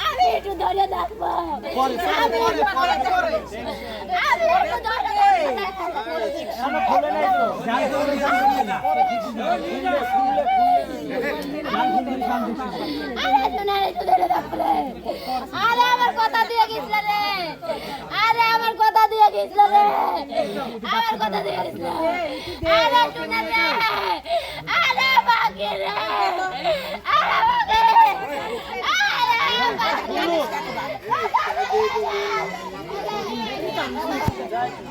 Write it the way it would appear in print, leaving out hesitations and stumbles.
আমি একটু ধরে থাকবো আরে আমার কথা দিয়ে গেছিল রে, আরে আমার কথা দিয়ে গেছিল রে, আমার কথা দিয়ে গেছিল, আরে শুনে রে, আরে বাকি রে, আরে বাকি, আরে বাকি।